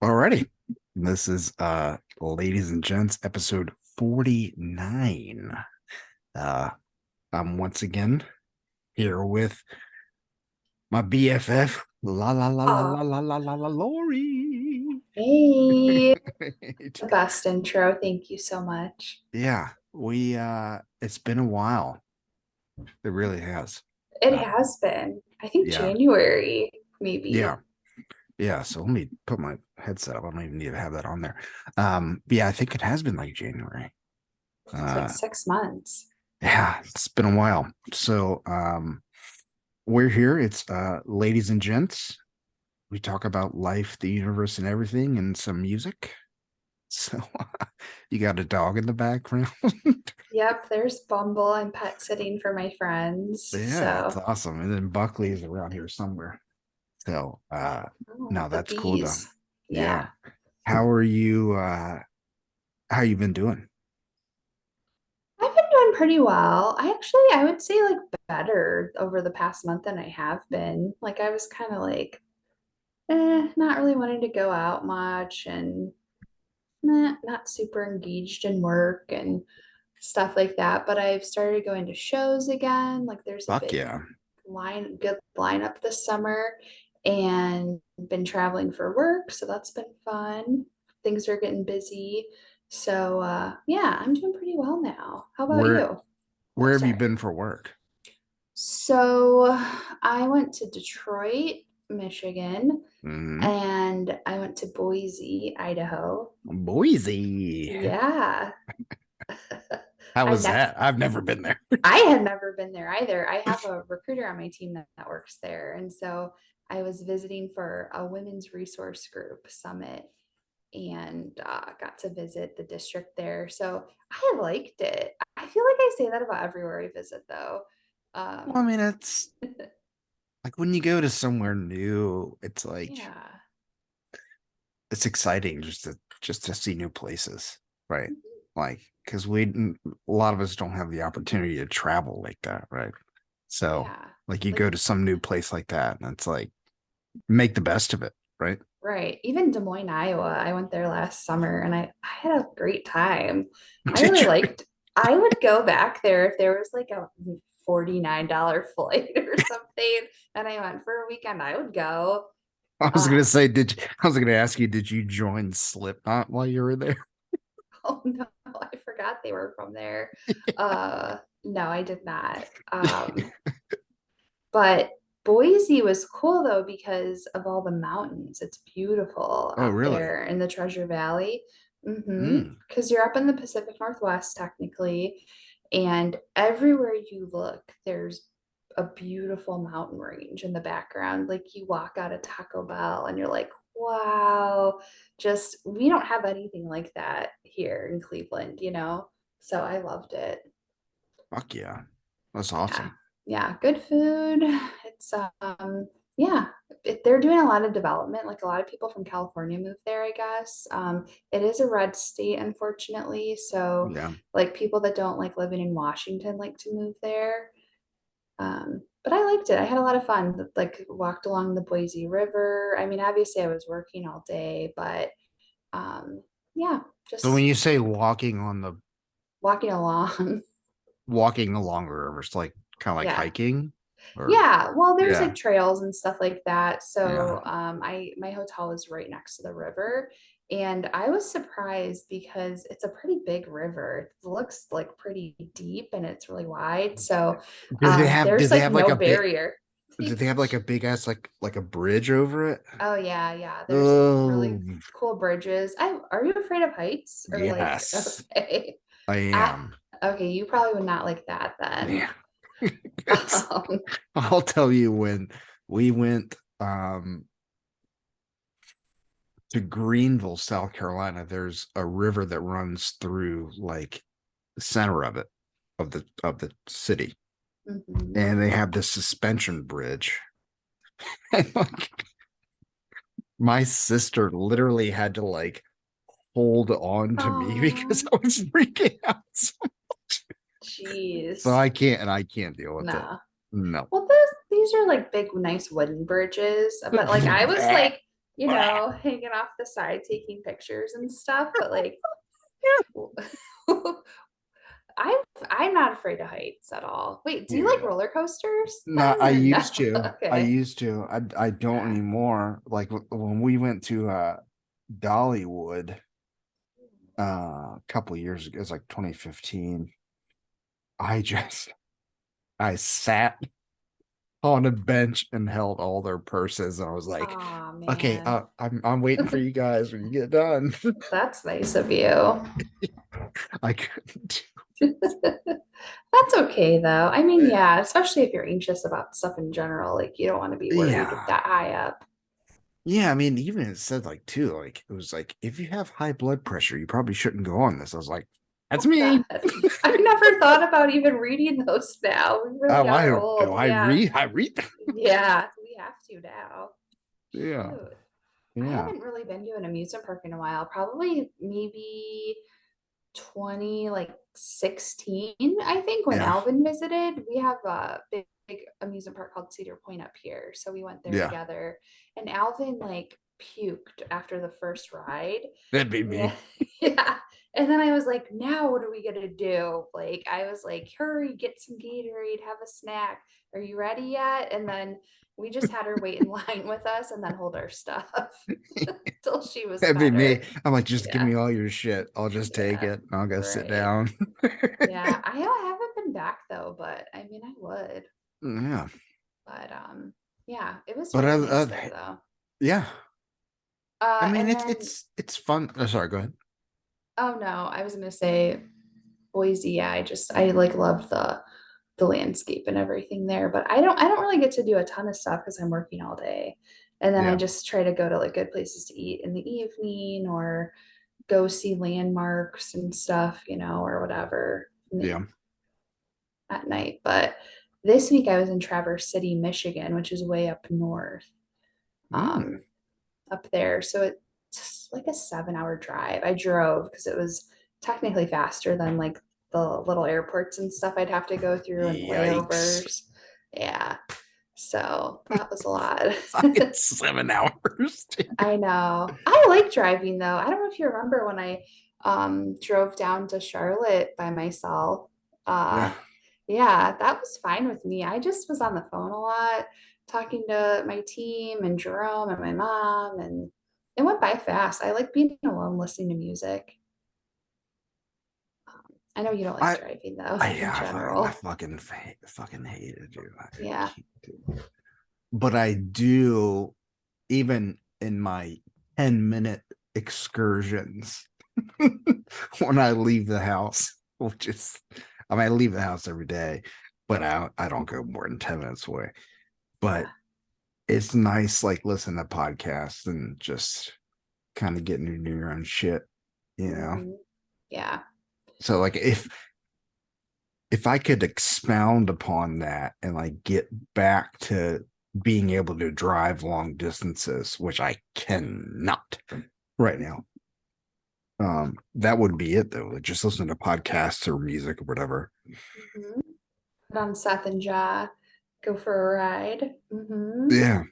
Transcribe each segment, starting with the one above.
Alrighty. This is ladies and gents, episode 49. Uh I'm once again here with my BFF, la la la la Oh, la la la la la Lori. hey, the best intro. Thank you so much. Yeah, we it's been a while. It really has. It Uh has been, I think, yeah, January, maybe. yeah, yeah. So let me put my headset up. I don't even need to have that on there. But yeah, I think it has been like January. It's like Uh 6 months. yeah, it's been a while. So we're here. It's ladies and gents. We talk about life, the universe, and everything, and some music. So you got a dog in the background. Yep, there's Bumble. I'm pet sitting for my friends. Yeah, it's So, awesome. And then Buckley is around here somewhere. So oh, no, the that's cool though. bees. Yeah. Yeah, How are you how you been doing? I've been doing pretty well. I would say like better over the past month than I have been. Like, I was kind of like, not really wanting to go out much and not super engaged in work and stuff like that. But I've started going to shows again. Like there's a Fuck big yeah. good lineup this summer and been traveling for work. So that's been fun. Things are getting busy. So yeah, I'm doing pretty well now. How about Where you? Oh, where have you sorry. been for work? So I went to Detroit, Michigan, Hmm. and I went to Boise, Idaho. Boise. Yeah. How I've was never that? I've never been there. I had never been there either. I have a recruiter on my team that works there. And so I was visiting for a women's resource group summit and got to visit the district there. So I liked it. I feel like I say that about everywhere I visit, though. Well, I Um, mean, it's like when you go to somewhere new, it's like yeah. it's exciting just to see new places, right? Like because a lot of us don't have the opportunity to travel like that, right? So Yeah. like you Like, go to some new place like that, and it's like make the best of it, right? right. Even Des Moines, Iowa. I went there last summer and I had a great time. I Did really you? liked I would go back there if there was like a $49 flight or something and I went for a weekend, I would go. I was Uh gonna say, I was gonna ask you, did you join Slipknot while you were there? oh no, I forgot they were from there. Uh no, I did not. But Boise was cool though because of all the mountains. It's beautiful Oh, out really? there in the Treasure Valley. Mm. Because you're up in the Pacific Northwest technically, and everywhere you look, there's a beautiful mountain range in the background. Like you walk out of Taco Bell and you're like, wow, just we don't have anything like that here in Cleveland, you know? So I loved it. Fuck yeah. That's Yeah. awesome. Yeah. Good food. It's yeah, they're doing a lot of development. Like a lot of people from California move there, I guess. It is a red state, unfortunately. So Yeah. like people that don't like living in Washington like to move there. But I liked it. I had a lot of fun. Like walked along the Boise River. I mean, obviously I was working all day, but yeah, So when just you say walking along. walking along the river, it's like kind of like Yeah. hiking or Yeah, well, there's yeah, like trails and stuff like that. yeah. So, I my hotel is right next to the river, and I was surprised because it's a pretty big river. It looks like pretty deep and it's really wide. So, Do there's they like have like no a big barrier. do they have like a big ass like a bridge over it? Oh yeah, yeah. There's Oh, really cool bridges. I Are you afraid of heights or like yes, okay? I I am. okay, you probably would not like that then. Yeah. It's- Um, I'll tell you when we went to Greenville, South Carolina, there's a river that runs through like the center of it of the city. mhm. And they have this suspension bridge. And like my sister literally had to like hold on to me because Oh, I was freaking out. So jeez. I can't deal with it. No. No. Well, these are like big, nice wooden bridges, but like I was like, hanging off the side, taking pictures and stuff. But like, I'm I'm not afraid of heights at all. Wait, do you like Yeah. roller coasters No, then, I or no? used to. I Okay. used to. I don't Yeah. anymore. Like when we went to Dollywood a couple years ago, it was like 2015. I just I sat on a bench and held all their purses. And I was like, Oh okay, man, I'm waiting for you guys when you get done. that's nice of you. I couldn't. That's okay though. I mean, Yeah. yeah, especially if you're anxious about stuff in general, like you don't want to be worried Yeah. that high up. Yeah, I mean, even it said like too, like it was like if you have high blood pressure, you probably shouldn't go on this. I was like, that's Oh me. God. I never thought about even reading those now. We really Oh, are I do. old. I Yeah. read. I read. Yeah, we have to now. Yeah. Shoot. I Yeah. haven't really been to an amusement park in a while. Probably maybe 20 like 16, I think, when Yeah. Alvin visited. We have a big amusement park called Cedar Point up here, so we went there Yeah. together, and Alvin like puked after the first ride. That'd be Yeah. me. Yeah. And then I was like, now what are we gonna do? Like, I was like, hurry, get some Gatorade, have a snack. Are you ready yet? And then we just had her wait in line with us and then hold our stuff till she was That'd be me. better. I'm like, just give Yeah. me all your shit. I'll just take Yeah. it. I'll go sit Right. down. Yeah. I haven't been back though, but I mean, I would. Yeah. But yeah, it was But really nice there though. yeah. I mean, And it's then, it's it's fun. Oh, sorry. Go ahead. oh no, I was gonna say Boise. Yeah, I like love the landscape and everything there, but I don't really get to do a ton of stuff because I'm working all day. And then I Yeah. just try to go to like good places to eat in the evening or go see landmarks and stuff, or whatever Yeah. at night. But this week I was in Traverse City, Michigan, which is way up north, Mm, um, up there. So it's like a 7 hour drive. I drove because it was technically faster than like the little airports and stuff I'd have to go through and yikes. layovers. Yeah. So that was a lot. Fucking 7 hours. I know. I like driving though. I don't know if you remember when I drove down to Charlotte by myself. Yeah. Yeah, that was fine with me. I just was on the phone a lot, talking to my team and Jerome and my mom, and it went by fast. I like being alone listening to music. I know you don't like I driving though, I in yeah, I general. fucking hate it, dude. I Yeah. can't do it. But I do, even in my 10-minute excursions when I leave the house, which is, I mean, I leave the house every day, but I don't go more than 10 minutes away. But Yeah. it's nice, like, listen to podcasts and just kind of getting to do your own shit, you know? Mhm. Yeah. So, like, if I could expound upon that and like get back to being able to drive long distances, which I cannot right now, that would be it though. Like just listen to podcasts or music or whatever. Mhm. Put on Seth and Ja, go for a ride. Yeah,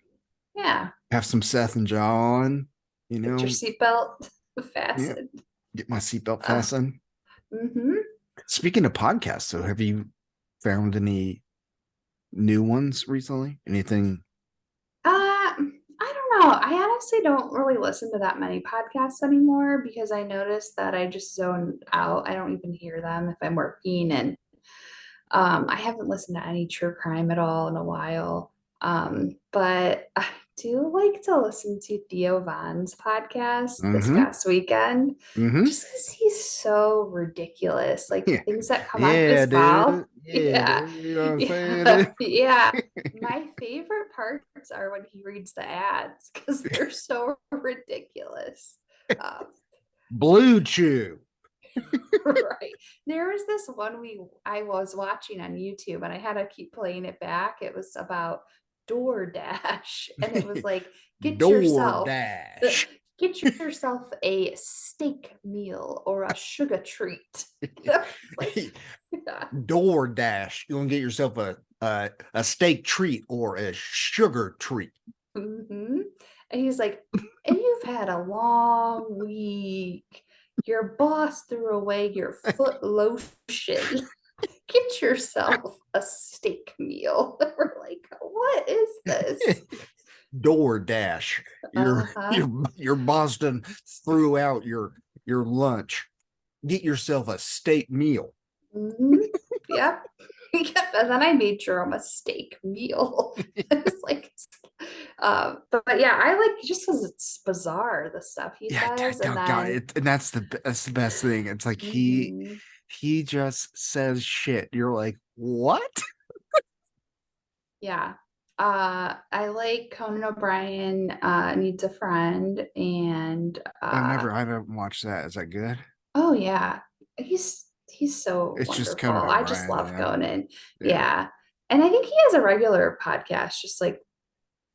Yeah. have some Seth and John, you Get your know. seatbelt Yeah, fastened. get my seatbelt Uh, fastened. mm-hmm. Speaking of podcasts, so have you found any new ones recently? Anything? I don't know. I honestly don't really listen to that many podcasts anymore because I noticed that I just zone out. I don't even hear them if I'm working, and I haven't listened to any true crime at all in a while. But I do like to listen to Theo Von's podcast this Mm-hmm. past weekend, Mm-hmm. just because he's so ridiculous. Like the Yeah. things that come out of Yeah, his mouth. dude. Yeah, Yeah. dude. You know what I'm saying, Yeah. dude? Yeah. My favorite parts are when he reads the ads because they're so ridiculous. Um, Blue Chew. right. There was this one I was watching on YouTube and I had to keep playing it back. It was about DoorDash and it was like get yourself DoorDash. get yourself a steak meal or a sugar treat. It's like yeah. DoorDash. You're gonna get yourself a steak treat or a sugar treat. Mhm. And he's like, and you've had a long week. Your boss threw away your foot lotion. Get yourself a steak meal. We're like, what is this? DoorDash. Uh-huh. Your Boston threw out your lunch. Get yourself a steak meal. Mm-hmm. Yep. Yep. And then I made sure I'm a steak meal. It's like, but yeah, I like just because it's bizarre the stuff he Yeah, says, and God, then and that's the best thing. It's like mhm. he just says shit. You're like, what? Yeah. I like Conan O'Brien needs a friend, and I haven't watched that. Is that good? oh yeah, he's so It's just wonderful. Conan I just O'Brien. love Yeah, Conan. yeah. Yeah. And I think he has a regular podcast, just like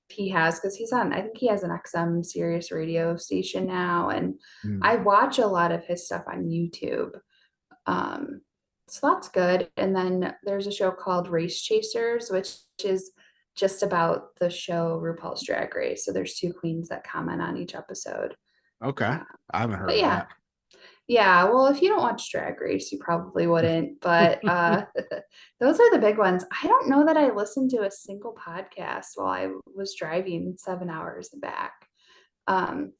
he has, because he's on, I think he has an XM Sirius radio station now. And I Hmm. watch a lot of his stuff on YouTube. Um, so that's good. And then there's a show called Race Chasers, which is just about the show RuPaul's Drag Race. So there's two queens that comment on each episode. Okay, Uh, I haven't heard but of yeah, that. yeah. Well, if you don't watch Drag Race, you probably wouldn't. But those are the big ones. I don't know that I listened to a single podcast while I was driving 7 hours and back. Um,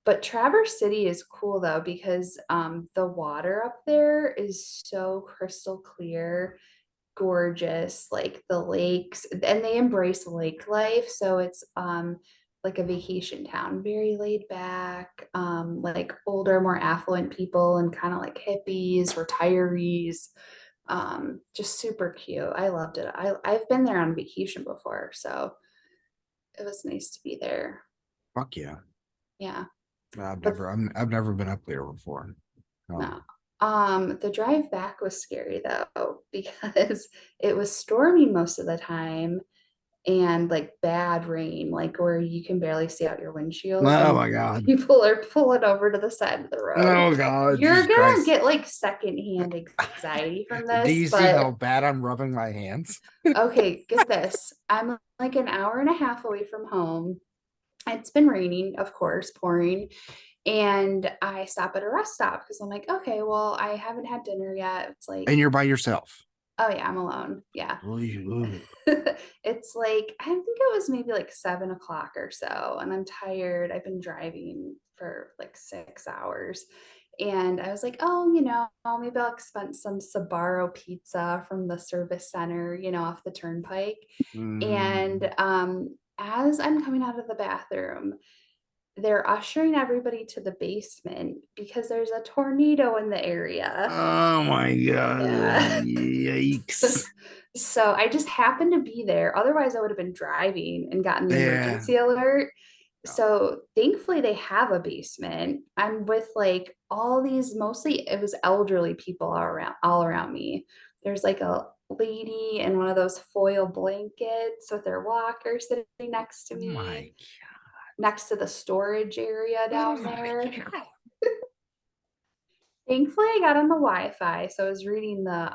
but Traverse City is cool though because the water up there is so crystal clear, gorgeous, like the lakes, and they embrace lake life. So it's like a vacation town, very laid back, like older, more affluent people and kind of like hippies, retirees. Just super cute. I loved it. I've been there on vacation before, so it was nice to be there. Fuck yeah. Yeah. But I've never been up there before. no. Um, The drive back was scary though, because it was stormy most of the time and like bad rain, like where you can barely see out your windshield oh and my God. people are pulling over to the side of the road. Oh God, You're Jesus gonna Christ. get like secondhand anxiety from Do this, you see how but bad I'm rubbing my hands? okay, get this. I'm like an hour and a half away from home. It's been raining, of course, pouring. And I stop at a rest stop because I'm like, okay, well, I haven't had dinner yet. It's like, And you're by yourself. oh yeah, I'm alone. Yeah. Ooh. It's like, I think it was maybe like 7 o'clock or so, and I'm tired. I've been driving for like 6 hours. And I was like, oh, maybe I'll expense some Sabaro pizza from the service center, off the turnpike. And Mm. as I'm coming out of the bathroom, they're ushering everybody to the basement because there's a tornado in the area. Oh my God. Yeah. Yikes. So I just happened to be there. Otherwise, I would have been driving and gotten the Yeah. emergency alert. So thankfully, they have a basement. I'm with like all these, mostly it was elderly people all around me. There's like a lady in one of those foil blankets with her walker sitting next to Oh me, my, next to the storage area oh down my there. God. Thankfully, I got on the Wi-Fi, so I was reading the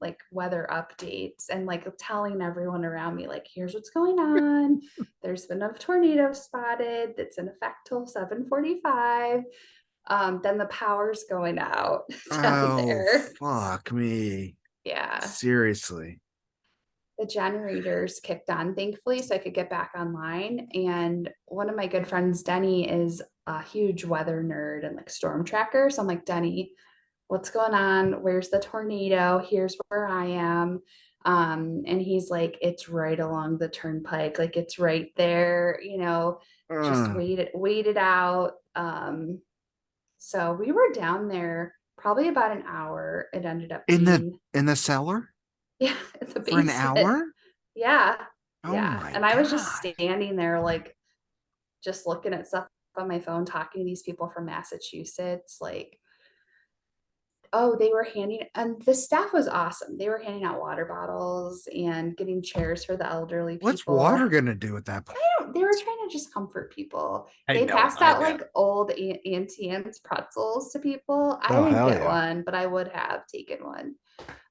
like weather updates and like telling everyone around me like, here's what's going on. There's been a tornado spotted that's in effect till 7:45. Then the power's going out down Oh, there. fuck me. Yeah, Seriously. the generators kicked on, thankfully, so I could get back online. And one of my good friends, Denny, is a huge weather nerd and like storm tracker. So I'm like, Denny, what's going on? Where's the tornado? Here's where I am. And he's like, it's right along the turnpike, like it's right there, just Uh, wait it out. So we were down there probably about an hour. It ended up in being, the cellar yeah, in the for an basement. hour? Yeah. Oh Yeah. my And I was just God. standing there, like, just looking at stuff on my phone, talking to these people from Massachusetts. Like, oh, they were handing, and the staff was awesome. They were handing out water bottles and getting chairs for the elderly What's water people. gonna do at that point? They were trying to just comfort people. I They know, passed I out know. like old Auntie Anne's pretzels to people. I Oh didn't hell get yeah. one, but I would have taken one.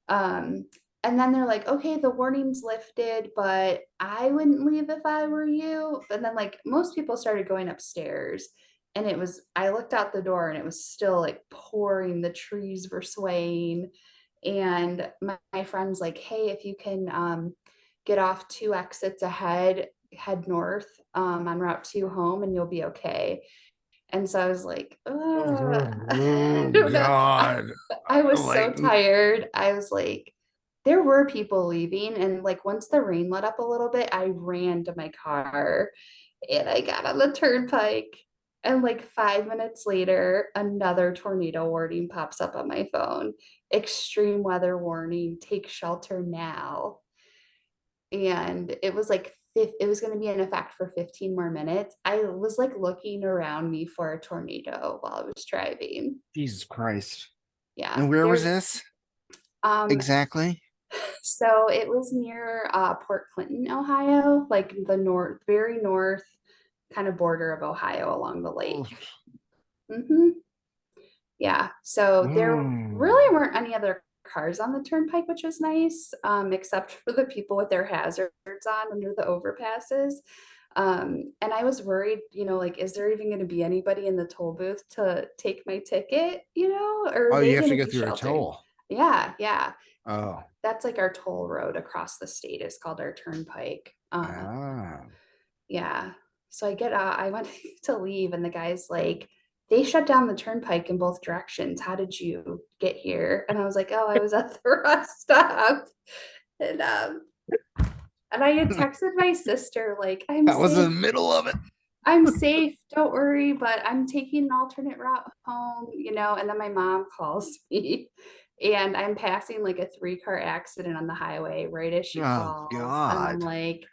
Um, and then they're like, okay, the warning's lifted, but I wouldn't leave if I were you. And then like most people started going upstairs, and I looked out the door and it was still like pouring, the trees were swaying. And my friend's like, hey, if you can get off two exits ahead, head north on Route 2 home and you'll be okay. And so I was like, I Oh don't know. God. I was so Like, tired. I was like, there were people leaving. And like once the rain let up a little bit, I ran to my car and I got on the turnpike. And like 5 minutes later, another tornado warning pops up on my phone. Extreme weather warning, take shelter now. And it was like it was going to be in effect for 15 more minutes. I was like looking around me for a tornado while I was driving. Jesus Christ. Yeah, And where was there's this um exactly? so it was near Port Clinton, Ohio, like the north, very north kind of border of Ohio along the Oh, lake. Hmm. Yeah, so there really weren't any other cars on the turnpike, which was nice, except for the people with their hazards on under the overpasses. And I was worried, like, is there even going to be anybody in the toll booth to take my ticket, or are oh, they you have going to to go be through a sheltered? toll. Yeah, yeah. Oh. That's like our toll road across the state is called our turnpike. Ah. Yeah. So I get out, I went to leave, and the guy's like, they shut down the turnpike in both directions. How did you get here? And I was like, oh, I was at the rest stop. And I had texted my sister, like, I'm I was in safe. the middle of it. I'm safe, don't worry, but I'm taking an alternate route home, and then my mom calls me and I'm passing like a three-car accident on the highway right as she Oh calls. And I'm God. like,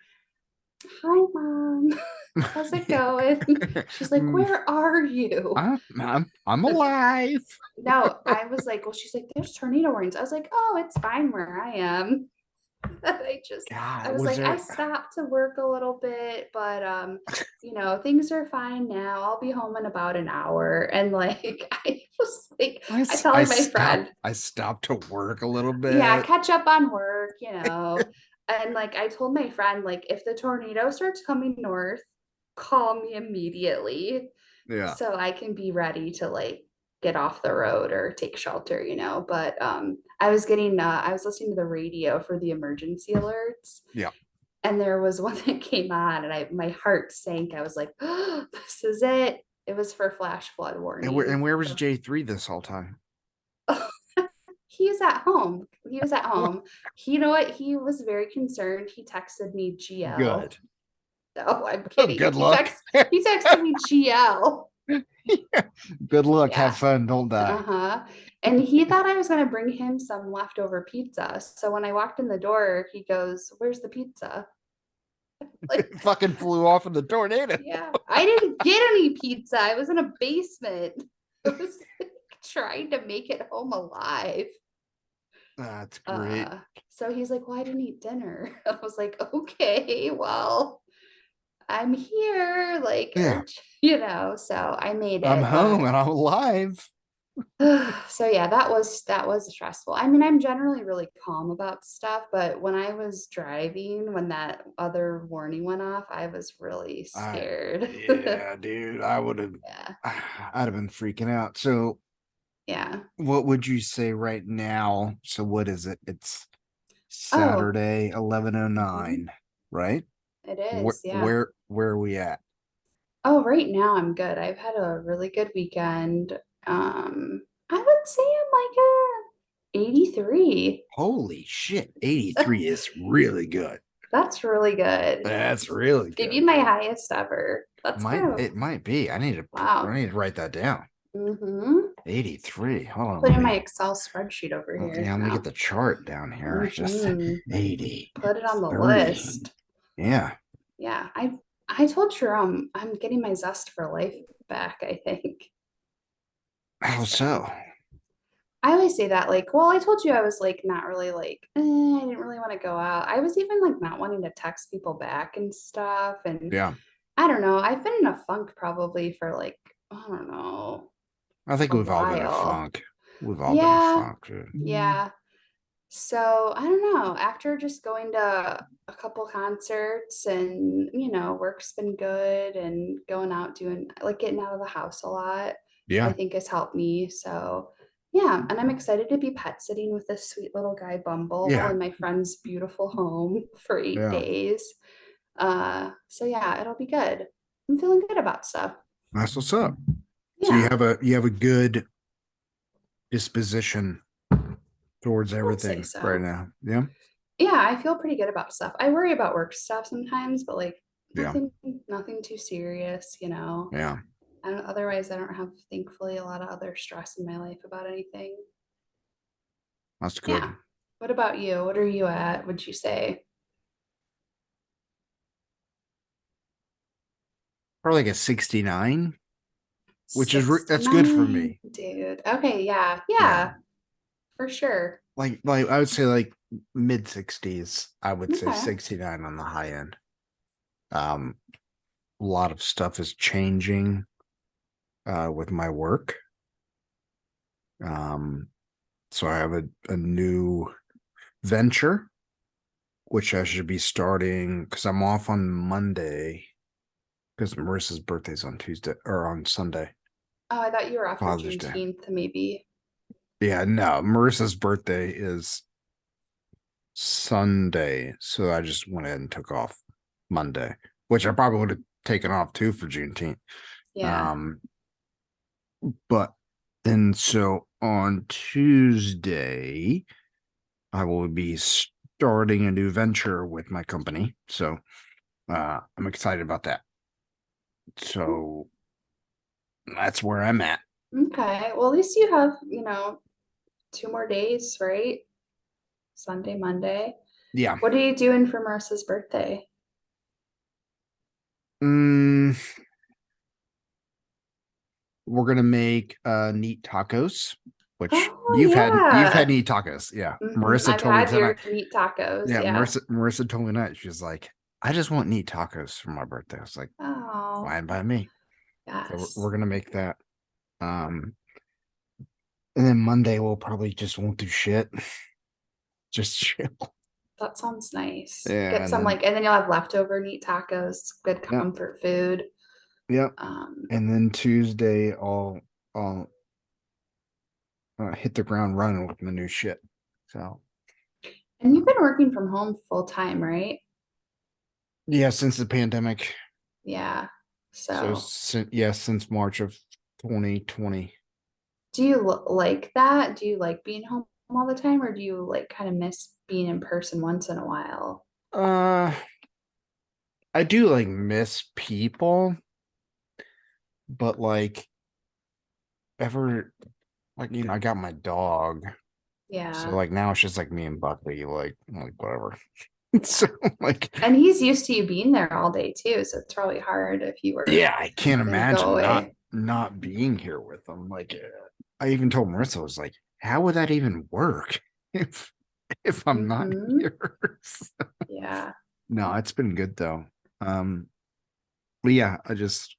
hi, mom. How's it going? She's like, where are you? I'm alive. No, I was like, well, she's like, there's tornado warnings. I was like, oh, it's fine where I am. I God, was was like, I there? stopped to work a little bit, but things are fine now. I'll be home in about an hour. And like I was like, I I telling my stopped. friend, I stopped to work a little yeah, bit. catch up on work. And like I told my friend, like, if the tornado starts coming north, call me immediately Yeah, so I can be ready to like get off the road or take shelter, But I was listening to the radio for the emergency alerts, yeah. and there was one that came on, and my heart sank. I was like, oh, this is it. It was for flash flood warning. And where was So J3 this whole time? he was at home. He was at Well, home. You know what? He was very concerned. He texted me GL. good. No, I'm Oh, kidding. good luck. He texted me GL. Good luck. Have Yeah. fun. Don't die. Uh-huh. And he thought I was going to bring him some leftover pizza. So when I walked in the door, he goes, "Where's the pizza?" Like, It fucking flew off in the tornado. yeah, I didn't get any pizza. I was in a basement. I was like, trying to make it home alive. That's great. Uh, so he's like, "Well, I didn't eat dinner." I was like, "Okay, well, I'm here." Like, Yeah, so I made I'm it, home but and I'm alive. so yeah, that was stressful. I mean, I'm generally really calm about stuff, but when I was driving, when that other warning went off, I was really I scared. Yeah, dude. I would have. Yeah. I'd have been freaking out. So, Yeah. what would you say right now? So, what is it? It's Oh, Saturday, mhm. 11:09, right? It is. Yeah. Where are we at? Oh, right now I'm good. I've had a really good weekend. I would say I'm like a 83. Holy shit, 83 is really good. That's really good. That's really Maybe good. my highest ever. That's Might kind of it might be. I wow. need to write that down. Mm-hmm. 83. Hold on, Put in my Excel spreadsheet over here yeah, let me get now. the chart down here. Just Hmm. Put it on the 83. list. Yeah. Yeah, I told Jerome I'm getting my zest for life back, I think. How So so? I always say that, like, well, I told you I was like not really like, I didn't really want to go out. I was even like not wanting to text people back and stuff. And Yeah. I don't know. I've been in a funk probably for like, I don't know, I think a we've all been in a while. funk. We've all been in a Yeah, funk, dude. yeah. So I don't know. After just going to a couple concerts and, work's been good and going out doing like getting out of the house a lot, I Yeah. think has helped me. So yeah, and I'm excited to be pet sitting with this sweet little guy Bumble Yeah. in my friend's beautiful home for eight Yeah. days. So yeah, it'll be good. I'm feeling good about stuff. That's what's up. So Yeah, you have a good disposition towards I would say everything right so. now. Yeah. Yeah, I feel pretty good about stuff. I worry about work stuff sometimes, but like Yeah. nothing too serious. Yeah. Otherwise I don't have thankfully a lot of other stress in my life about anything. That's Yeah. good. What about you? What are you at, would you say? Probably like a 69, which is that's good for 69, me. dude. Okay, yeah. Yeah. Yeah, for sure. Like I would say like mid 60s. I would say Okay. 69 on the high end. Um, a lot of stuff is changing with my work. Um, so I have a new venture, which I should be starting because I'm off on Monday because Marissa's birthday's on Tuesday or on Sunday, Oh, I thought you were off for Father's Day. Juneteenth, maybe. Yeah, no, Marissa's birthday is Sunday, so I just went ahead and took off Monday, which I probably would have taken off too for Juneteenth. Yeah. Um, but then so on Tuesday, I will be starting a new venture with my company. So I'm excited about that. So that's where I'm at. Okay. Well, at least you have, 2 more days, right? Sunday, Monday. Yeah. What are you doing for Marissa's birthday? Mm, we're gonna make neat tacos, which Oh you've had yeah. neat tacos. Yeah. Marissa I've told me had tonight. your meat tacos. Yeah, Yeah. Marissa told me tonight. She was like, I just want neat tacos for my birthday. I was like, Oh, fine by me. So we're yes. gonna make that. Um, and then Monday we'll probably just won't do shit. Just chill. That sounds nice. Yeah, Get and some then and then you'll have leftover meat tacos, good yeah, comfort food. yeah. Um, And then Tuesday I'll hit the ground running with the new shit. So and you've um, been working from home full time, right? yeah, since the pandemic. Yeah. So So, since March of 2020. do you like that? Do you like being home all the time, or do you like kind of miss being in person once in a while? Uh, I do like miss people, but like ever like I got my dog, so Yeah. like now it's just like me and Buckley, like whatever. So Yeah. like And he's used to you being there all day too, so it's probably hard if you were yeah, I can't gonna go imagine away. not being here with them. Like I even told Marissa, I was like, how would that even work if I'm not Mm-hmm. here? Yeah. No, it's been good though. Um, but yeah, I just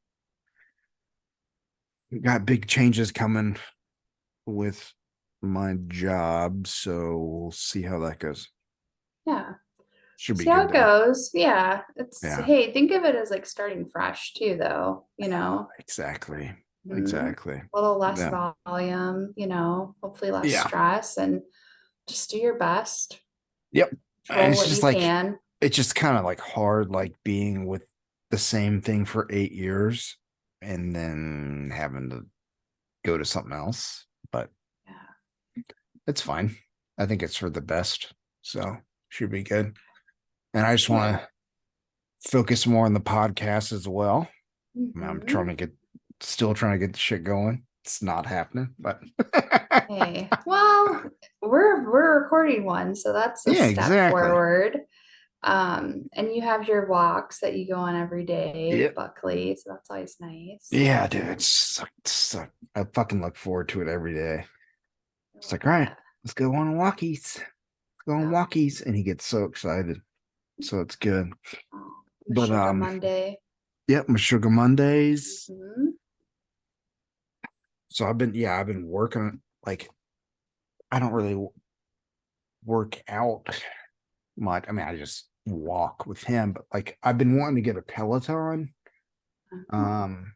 got big changes coming with my job, so we'll see how that goes. Yeah. Should be See how good it though. goes. Yeah. It's Yeah, hey, think of it as like starting fresh too, though. exactly. Mhm. Exactly. A little less Yeah. volume, hopefully less Yeah. stress, and just do your best. Yep. And Control it's what just you like can. it's just kind of like hard like being with the same thing for 8 years and then having to go to something else. But Yeah. it's fine. I think it's for the best. So should be good. And I just Yeah. want to focus more on the podcast as well. I'm Hmm. trying to get still trying to get the shit going. It's not happening, but Hey, well, we're recording one, so that's a yeah, step exactly. forward. And you have your walks that you go on every day Yeah, with Buckley, so that's always nice. yeah, dude. I fucking look forward to it every day. I It's love like, all right, that. let's go on walkies. Let's go on Yeah. walkies, and he gets so excited. So it's good. Oh, the But Sugar Monday. yep, my sugar Mondays. Hmm. So I've been working like I don't really work out much. I mean, I just walk with him, but like I've been wanting to get a Peloton. Oh, Um,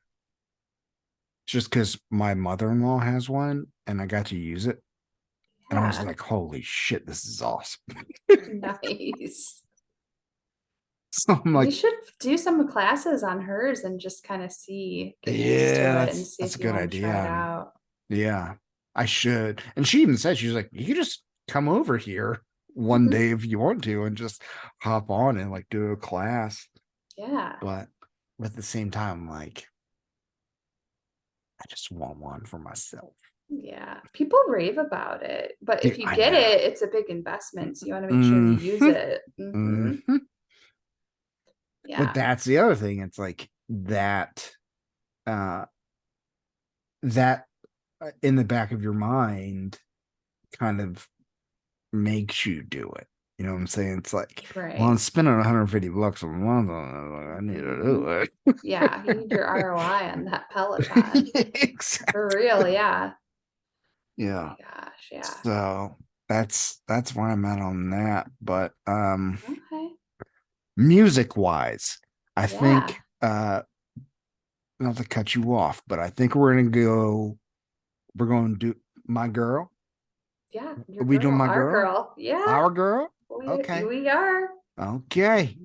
just because my mother-in-law has one and I got to use it. And I was yeah. like, holy shit, this is awesome. Nice. So I'm You like, should do some classes on hers and just kind of get used to yeah, it and see that's if a you good want to try it idea. out. Yeah, I should. And she even said, she was like, you could just come over here one day if you want to and just hop on and like do a class. Yeah. But at the same time, like, I just want one for myself. Yeah. People rave about it, but Yeah, if you I get know. it, it's a big investment. So you want to make sure you use Mhm, it. mhm. But Yeah. that's the other thing. It's like uh, that in the back of your mind kind of makes you do it. You know what I'm saying? It's like, well, I'm Right. spending 150 bucks a month on it. I need to Mhm. do it. Yeah. You need your ROI on that Peloton. For Exactly. real. Yeah. Oh Yeah. my gosh. Yeah. So that's where I'm at on that. But Okay. music wise, I Yeah. think not to cut you off, but I think we're gonna do my girl. Yeah. Are Your we doing girl. my Our girl? girl. Yeah. Our girl? Okay. We are. Okay.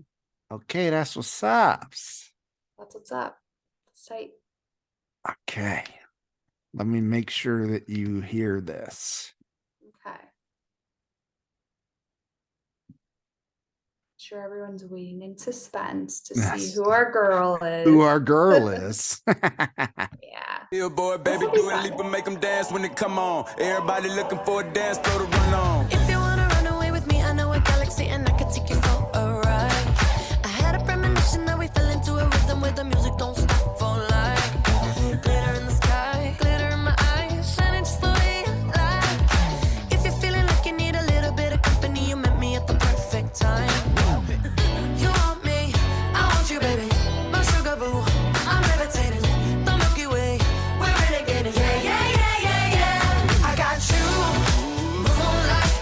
Okay, that's what's up. That's what's up. It's tight. Okay. Let me make sure that you hear this. Okay. Sure, everyone's waiting in suspense to see That's who our girl who is. our girl is. Yeah. Billboard, This baby, will be do a fun. leap and make them dance when it come on. Everybody looking for a dance floor to run on. If you wanna run away with me, I know a galaxy and I can take you for a ride. I had a premonition that we fell into a rhythm where the music don't stop for life. Glitter in the sky, glitter in my eyes, shining just the way I like. If you're feeling like you need a little bit of company, you met me at the perfect time. You want me, I want you, baby. My sugar boo, I'm levitating. The Milky Way, we're renegading. Yeah, yeah, yeah, yeah, yeah. I got you, moonlight.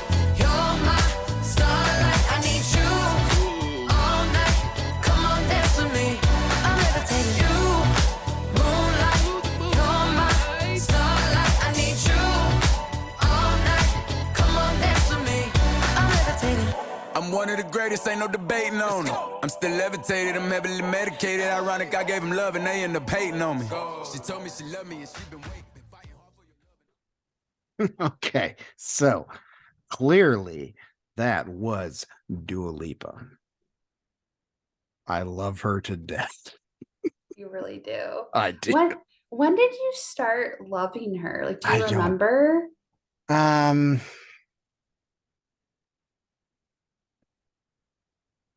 You're my starlight. I need you all night. Come on, dance with me. I'm levitating. You, moonlight. You're my starlight. I need you all night. Come on, dance with me. I'm levitating. I'm one of the greatest, ain't no debating on it. I'm still levitated, I'm heavily medicated. Ironic, I gave them love and they end up hating on me. She told me she loved me and she been waiting. Okay. So clearly that was Dua Lipa. I love her to death. You really do. I do. When did you start loving her? Like, do I you don't. remember? Um,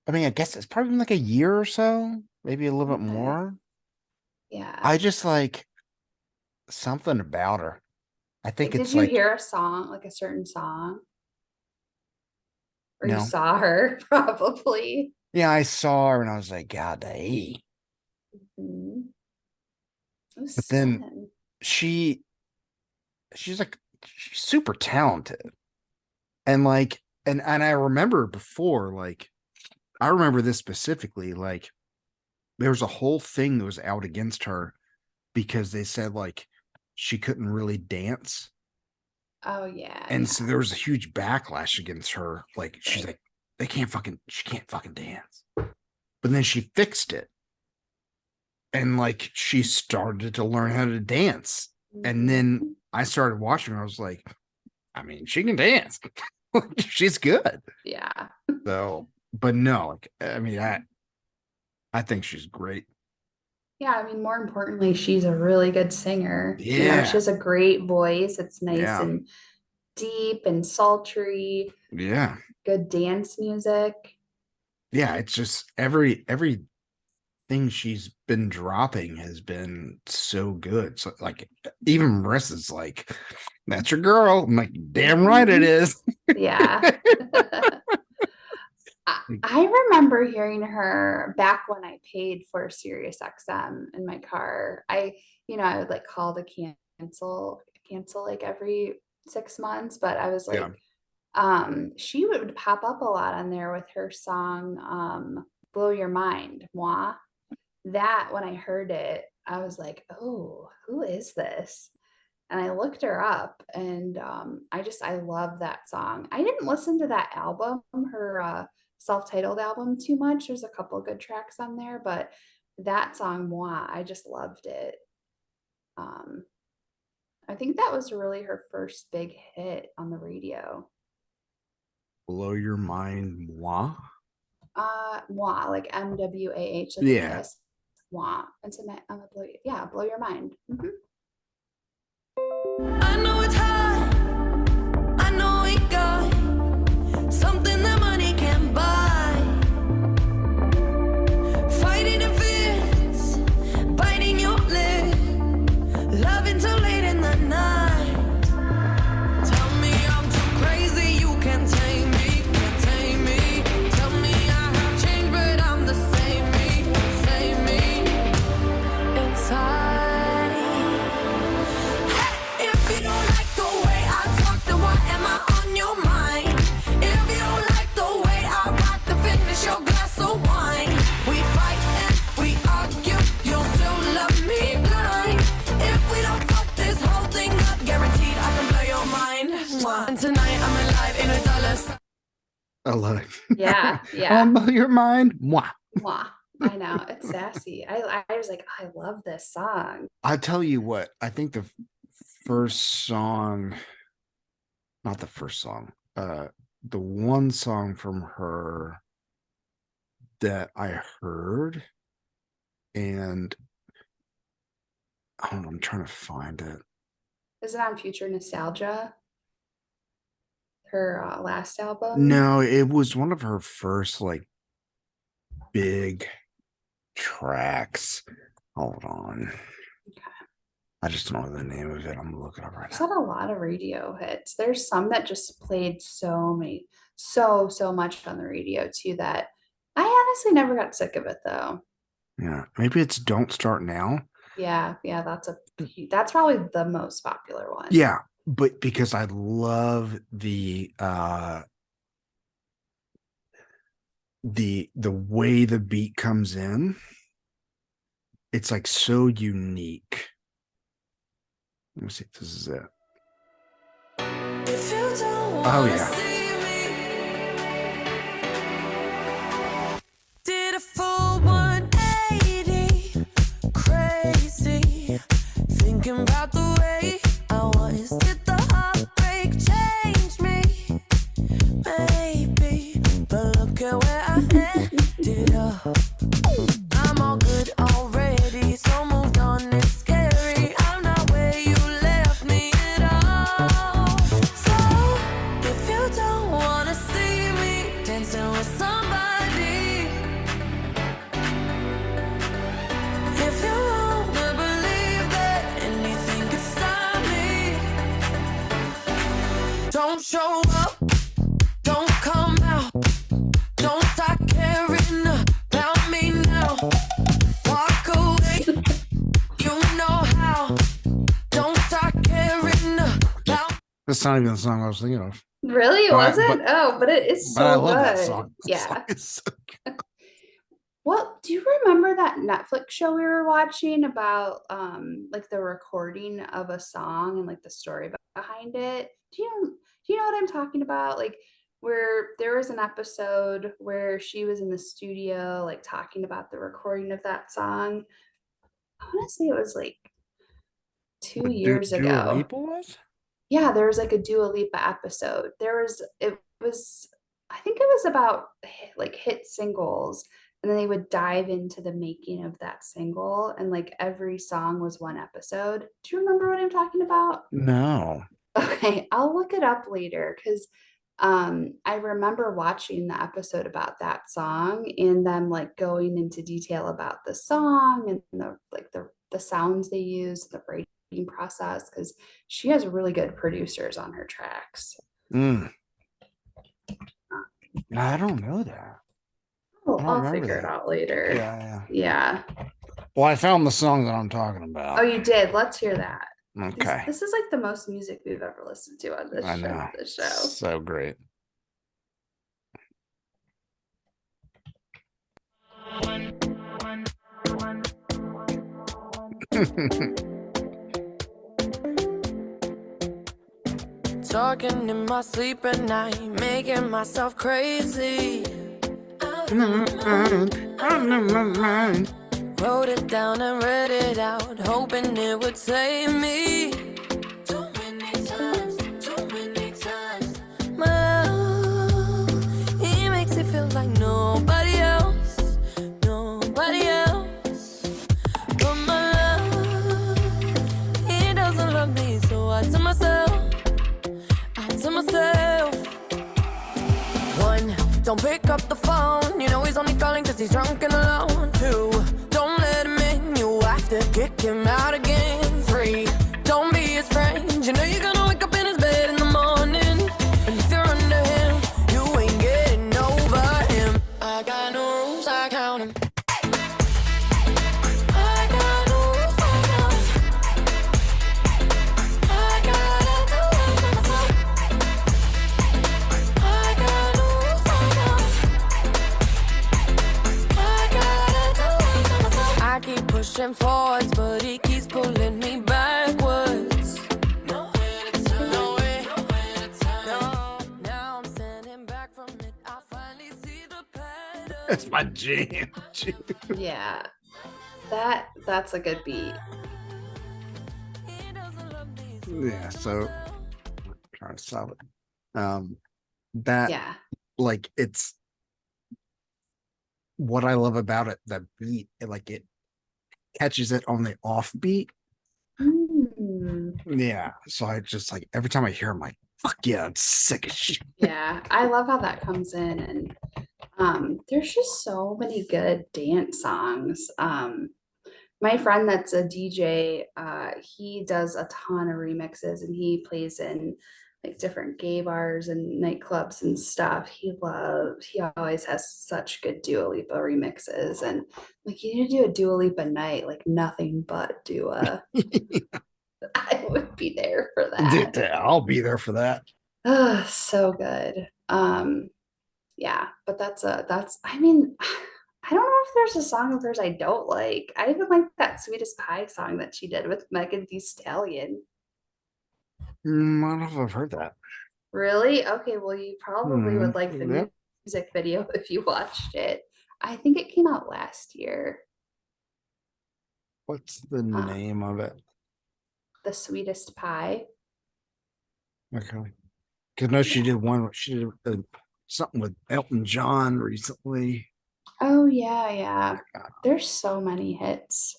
I mean, I guess it's probably been like a year or so, maybe a little bit Okay. more. Yeah. I just like something about her. I think Like, did it's you like, hear a song, like a certain song? Or you no. saw her, probably. Yeah, I saw her and I was like, God, hey. Mhm. It was But then stunning. she she's like she's super talented. And like and I remember before, like I remember this specifically, like there was a whole thing that was out against her because they said like she couldn't really dance. Oh, yeah, And so yeah. there was a huge backlash against her. Like she's Right. like, she can't fucking dance. But then she fixed it. And like she started to learn how to dance. And then Mhm. I started watching her. I was like, I mean, she can dance. She's good. Yeah. So, but no, like, I mean, I think she's great. Yeah, I mean, more importantly, she's a really good singer. You know, she Yeah. has a great voice. It's nice Yeah. and deep and sultry, Yeah. good dance music. Yeah. It's just everything she's been dropping has been so good. So like even Marissa's like, that's your girl. I'm like, damn right it Mhm. is. Yeah. I remember hearing her back when I paid for Sirius XM in my car. I would like call to cancel like every 6 months, but I was Yeah. like, She would pop up a lot on there with her song Blow Your Mind, Moi. That when I heard it, I was like, oh, who is this? And I looked her up, and I love that song. I didn't listen to that album, her self-titled album, too much. There's a couple good tracks on there, but that song Moi, I just loved it. I think that was really her first big hit on the radio. Blow Your Mind, moi. Moi, like MWAH, like Yeah. this. Moi. And so blow your mind. Mhm. I know it's hard. I know we got something that money can buy. Fighting in fits, biting your lip, loving till late in the night. Tell me I'm too crazy, you can't tame me, can't tame me. Tell me I have changed, but I'm the same me inside. Hey, if you don't like the way I talk, then why am I on your mind? If you don't like the way I rock, then finish your glass of wine. We fight and we argue, you'll still love me blind. If we don't fuck this whole thing up, guaranteed I can blow your mind. And tonight I'm alive in a dollar sign. I love it. Yeah, yeah. Blow Your Mind, moi. Moi. I know. It's sassy. I was like, I love this song. I tell you what, I think the first song, not the first song, the one song from her that I heard, and I don't know, I'm trying to find it. Is it on Future Nostalgia? Her last album? No, it was one of her first like big tracks. Hold on. Okay. I just don't know the name of it. I'm gonna look it up right It's now. had a lot of radio hits. There's some that just played so much on the radio too that I honestly never got sick of it though. Yeah, maybe it's Don't Start Now. Yeah, that's probably the most popular one. Yeah, but because I love the way the beat comes in. It's like so unique. Let me see if this is it. If you don't Oh wanna yeah. see me, did a full 180, crazy, thinking about the way I was. Did the heartbreak change me? Maybe, but look at where I ended up. I'm all good already, so moved on. It's scary. I'm not where you left me at all. So if you don't wanna see me dancing with somebody, if you wanna believe that anything could stop me, don't show up, don't come out, don't start caring about me now. Walk away, you know how. Don't start caring about. That's not even the song I was thinking of. Really? It But I- wasn't? But it is But I so love that good. song. That Yeah. song is so good. Well, do you remember that Netflix show we were watching about like the recording of a song and like the story behind it? Do you know what I'm talking about? Like where there was an episode where she was in the studio like talking about the recording of that song. I want to say it was like 2 years Dua ago. Lipa was? Yeah, there was like a Dua Lipa episode. It was I think it was about like hit singles, and then they would dive into the making of that single, and like every song was one episode. Do you remember what I'm talking about? No. Okay, I'll look it up later because I remember watching the episode about that song and them like going into detail about the song and the sounds they use, the writing process, because she has really good producers on her tracks. I don't know that. Oh, I don't I'll remember figure it that. out later. Yeah. Yeah. Well, I found the song that I'm talking about. Oh, you did. Let's hear that. Okay. This is like the most music we've ever listened to on I know. this show. So great. Talking in my sleep at night, making myself crazy. Wrote it down and read it out, hoping it would save me. Too many times, too many times. My love, he makes it feel like nobody else, nobody else. But my love, he doesn't love me, so I tell myself, one, don't pick up the phone. You know he's only calling cause he's drunk and alone. Two, don't let him in. You have to kick him out again. Three, don't be his friend. You know you're gonna wake up in his bed in the morning. And if you're under him, you ain't getting over him. I got no rules, I count him. I got no rules, I count him. I gotta do it for myself. I got no rules, I count him. I gotta do it for myself. I keep pushing forwards, but he keeps pulling me backwards. Nowhere to turn, nowhere to turn. No, now I'm standing back from it. I finally see the pattern. That's my jam. Yeah. That's a good beat. He doesn't love me, so Yeah, so trying to solve it. That Yeah. like it's what I love about it, the beat, it catches it on the offbeat. Mm. Yeah. So I just like every time I hear him, like, fuck yeah, it's sick as shit. Yeah, I love how that comes in, and there's just so many good dance songs. My friend that's a DJ, he does a ton of remixes, and he plays in like different gay bars and nightclubs and stuff. He always has such good Dua Lipa remixes, and like you need to do a Dua Lipa night, like nothing but Dua. I would be there for that. I'll be there for that. Oh, so good. Yeah, but I mean, I don't know if there's a song of hers I don't like. I even like that Sweetest Pie song that she did with Megan Thee Stallion. I don't know if I've heard that. Really? Okay, well, you probably would like the Yep. music video if you watched it. I think it came out last year. What's the name of it? The Sweetest Pie. Okay. Because no, she did one. She did something with Elton John recently. Oh yeah. There's so many hits.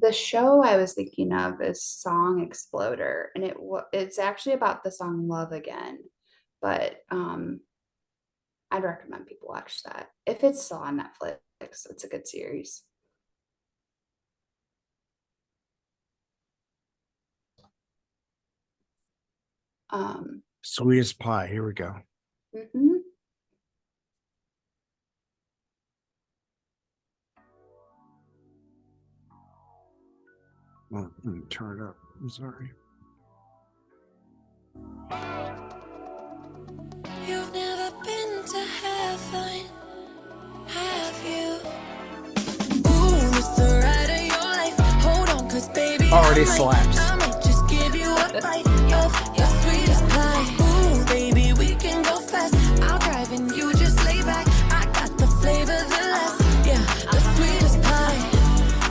The show I was thinking of is Song Exploder, and it's actually about the song Love Again. But I'd recommend people watch that. If it's still on Netflix, it's a good series. Sweetest Pie. Here we go. Mhm. Well, let me turn it up. I'm sorry. You've never been to heaven, have you? Ooh, it's the ride of your life. Hold on, cause baby, Already slaps. I might just give you a bite of your sweetest pie. Ooh, baby, we can go fast. I'll drive and you just lay back. I got the flavor, the last, yeah, the sweetest pie.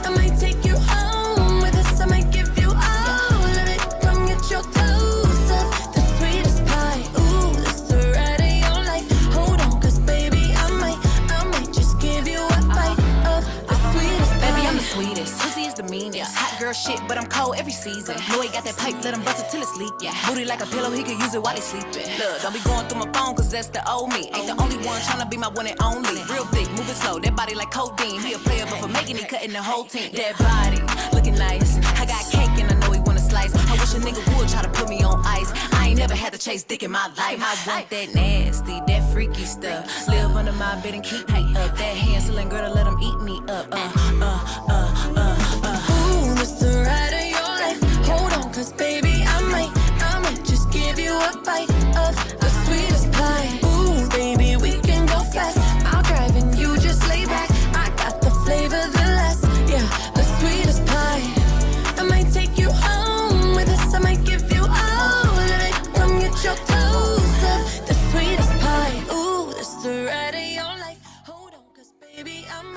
I might take you home with us. I might give you all of it. Come get your dose of the sweetest pie. Ooh, it's the ride of your life. Hold on, cause baby, I might just give you a bite of the sweetest pie. Baby, I'm the sweetest. Pussy is the meanest. Hot girl shit, but I'm cold every season. Know he got that pipe, let him bust it till it's leak. Yeah. Booty like a pillow, he can use it while he sleeping. Look, don't be going through my phone, cause that's the old me. Ain't the only one tryna be my one and only. Real thick, moving slow, that body like codeine. He a player, but for making it, cutting the whole team. That body, looking nice. I got cake and I know he wanna slice. I wish a nigga would try to put me on ice. I ain't never had to chase dick in my life. I want that nasty, that freaky stuff. Live under my bed and keep me up. That Hansel girl to let him eat me up. Ooh, it's the ride of your life. Hold on, cause baby, I might just give you a bite of the sweetest pie. Ooh, baby, we can go fast. I'll drive and you just lay back. I got the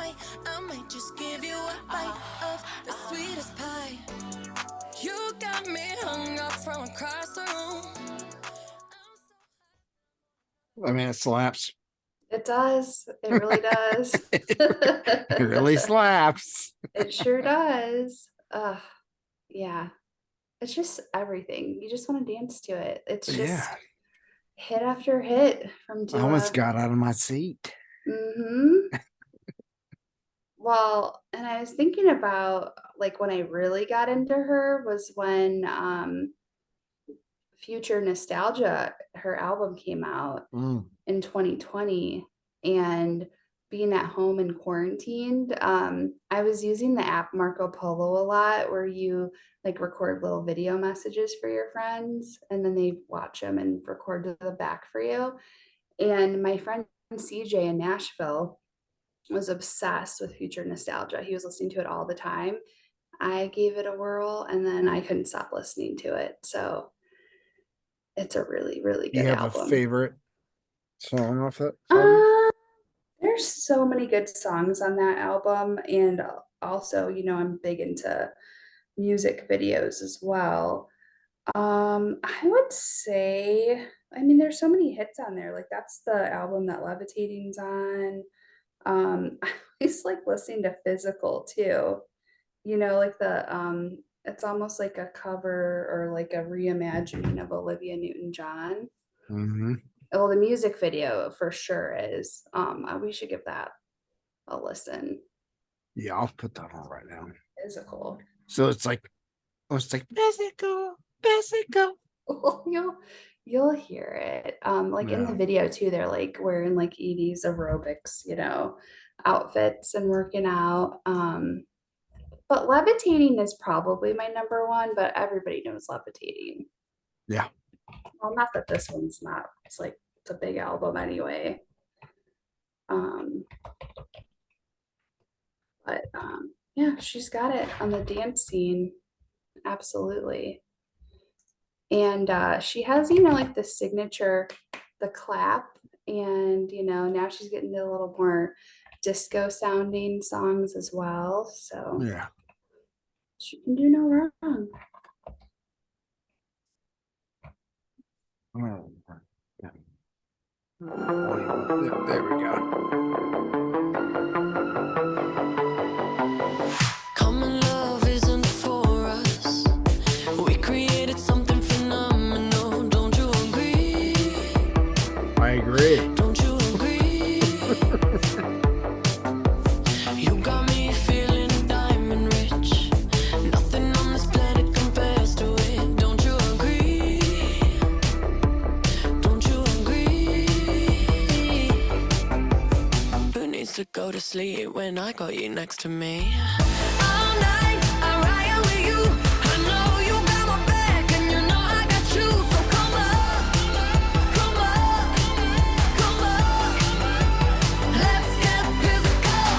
I might just give you a bite of the sweetest pie. You got me hung up from across the room. I mean, it slaps. It does. It really does. It really slaps. It sure does. Yeah. It's just everything. You just want to dance to it. It's just Yeah. hit after hit from I almost Dua. got out of my seat. Mm-hmm. Well, and I was thinking about like when I really got into her was when Future Nostalgia, her album came out Mm. in 2020, and being at home and quarantined, I was using the app Marco Polo a lot, where you like record little video messages for your friends and then they watch them and record to the back for you. And my friend CJ in Nashville was obsessed with Future Nostalgia. He was listening to it all the time. I gave it a whirl and then I couldn't stop listening to it. So it's a really, really You good have a album. favorite song off that? There's so many good songs on that album. And also, I'm big into music videos as well. I would say, I mean, there's so many hits on there. Like that's the album that Levitating's on. I always like listening to Physical too. Like it's almost like a cover or like a reimagining of Olivia Newton-John. Mm-hmm. Well, the music video for sure is. We should give that a listen. Yeah, I'll put that on right now. Physical. So it's like physical, physical. Well, you'll hear it. Like in the Yeah. video too, they're like wearing like 80s aerobics, outfits and working out. But Levitating is probably my number one, but everybody knows Levitating. Yeah. Well, not that this one's not. It's like it's a big album anyway. But yeah, she's got it on the dance scene. Absolutely. And she has, like the signature, the clap, and now she's getting a little more disco sounding songs as well. So Yeah. she can do no wrong. Oh, yeah. There we go. Common love isn't for us. We created something phenomenal. Don't you agree? I agree. Don't you agree? You got me feeling diamond rich. Nothing on this planet compares to it. Don't you agree? Don't you agree? Who needs to go to sleep when I got you next to me? All night I ride with you. I know you got my back and you know I got you. So come up, come up, come up. Let's get physical.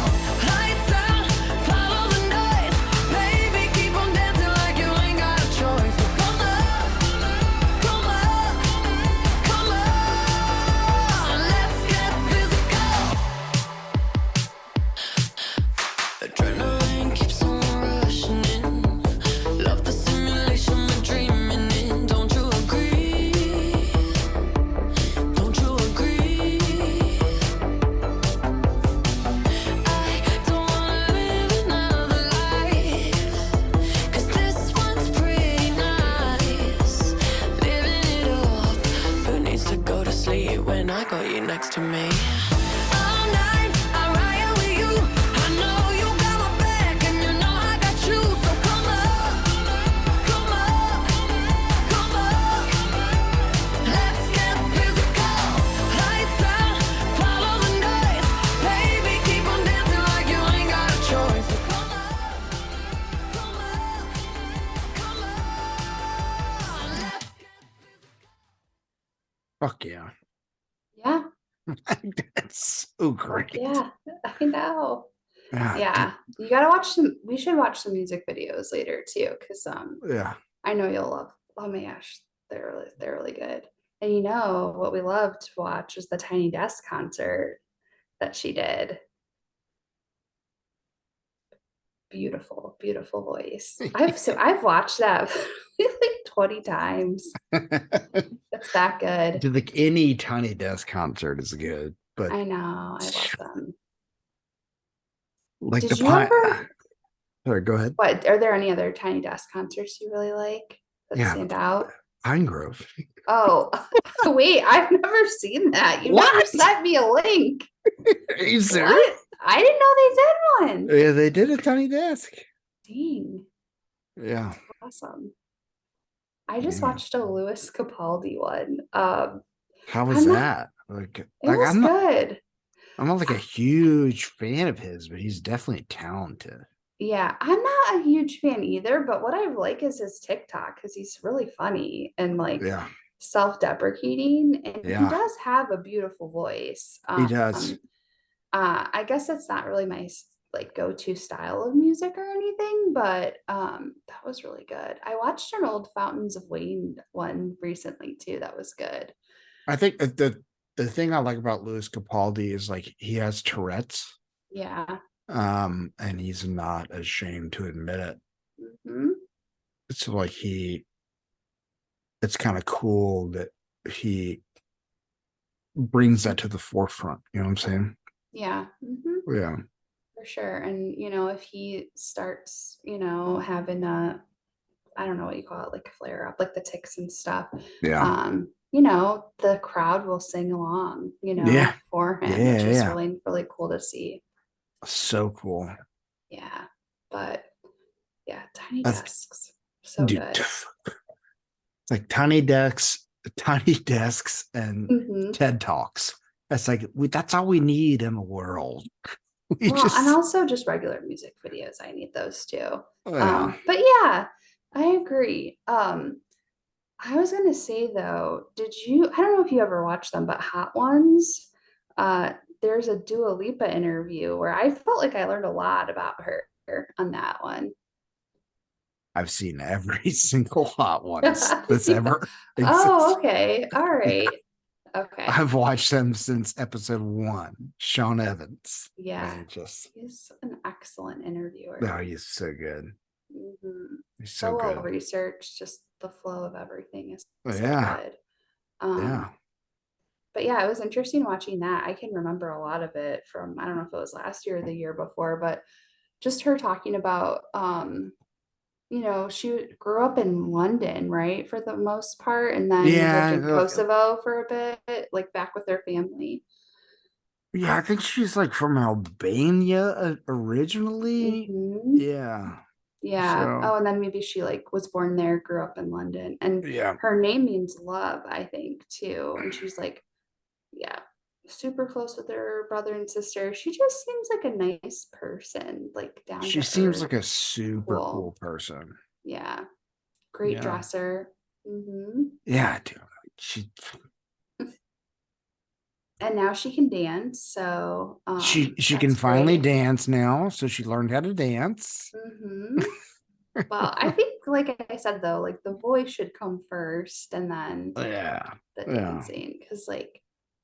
Lights out, follow the noise. Baby, keep on dancing like you ain't got a choice. So come up, come up, come on. Let's get physical. Adrenaline keeps on rushing in. Love the simulation we're dreaming in. Don't you agree? Don't you agree? I don't wanna live another life, 'cause this one's pretty nice. Living it up. Who needs to go to sleep when I got you next to me? All night I ride with you. I know you got my back and you know I got you. So come up, come up, come up. Let's get physical. Lights out, follow the noise. Baby, keep on dancing like you ain't got a choice. So come up, come up, come on. Let's Fuck yeah. Yeah, That's so great. yeah, I know. Ah, Yeah, you gotta watch some. We should watch some music videos later too, because Yeah. I know you'll love. Oh my gosh, they're really good. And what we loved to watch was the Tiny Desk concert that she did. beautiful, beautiful voice. I've watched that like 20 times. It's that good. Like any Tiny Desk concert is good, but I know. I love them. like the Did you pine. ever, Sorry, go ahead. what, are there any other Tiny Desk concerts you really like that Yeah, stand out? Pine Grove. Oh, wait, I've never seen that. You never What? sent me a link. Are you serious? What? I didn't know they did one. Yeah, they did a Tiny Desk. Dang, Yeah. awesome. I just Yeah. watched a Louis Capaldi one. How was I'm not, that? it was good. I'm not like a huge fan of his, but he's definitely talented. Yeah, I'm not a huge fan either, but what I like is his TikTok because he's really funny and like Yeah. self-deprecating, and he Yeah. does have a beautiful voice. He does. I guess that's not really my like go-to style of music or anything, but that was really good. I watched an old Fountains of Wayne one recently too. That was good. I think that the thing I like about Louis Capaldi is like he has Tourette's, Yeah. and he's not ashamed to admit it. Hmm. It's like it's kind of cool that he brings that to the forefront. You know what I'm saying? Yeah. Hmm. Yeah. For sure. And if he starts, having I don't know what you call it, like a flare up, like the ticks and stuff, Yeah. the crowd will sing along, Yeah. for him, which Yeah. is Yeah. really, really cool to see. So cool. Yeah. But yeah, Tiny That's, Desks. So dude. good. It's like tiny desks, and Hmm. TED Talks. That's like that's all we need in the world. We Well, and just, also just regular music videos. I need those too. yeah, But yeah, I agree. I was gonna say though, I don't know if you ever watched them, but Hot Ones, there's a Dua Lipa interview where I felt like I learned a lot about her on that one. I've seen every single Hot Ones that's Yeah. ever Oh, existed. okay. All right. Okay. I've watched them since episode 1. Sean Evans, Yeah. and just He's an excellent interviewer. oh, he's so good. Mhm. He's so So well good. researched, just the flow of everything is so Yeah, good. yeah, But yeah, it was interesting watching that. I can remember a lot of it from, I don't know if it was last year or the year before, but just her talking about she grew up in London, right, for the most part, and then lived in yeah. Kosovo for a bit, like back with their family. Yeah, I think she's like from Albania originally. Hmm. Yeah. Yeah. So Oh, and then maybe she like was born there, grew up in London, and yeah, her name means love, I think, too. And she's like, yeah, super close with her brother and sister. She just seems like a nice person, like down she to seems earth, like a super cool cool. person. Yeah, great Yeah. dresser. Hmm. Yeah, dude. She And now she can dance, so she can that's finally great. dance now, so she learned how to dance. Hmm. Well, I think, like I said, though, like the voice should come first and then Yeah. the Yeah. dancing. Because, like,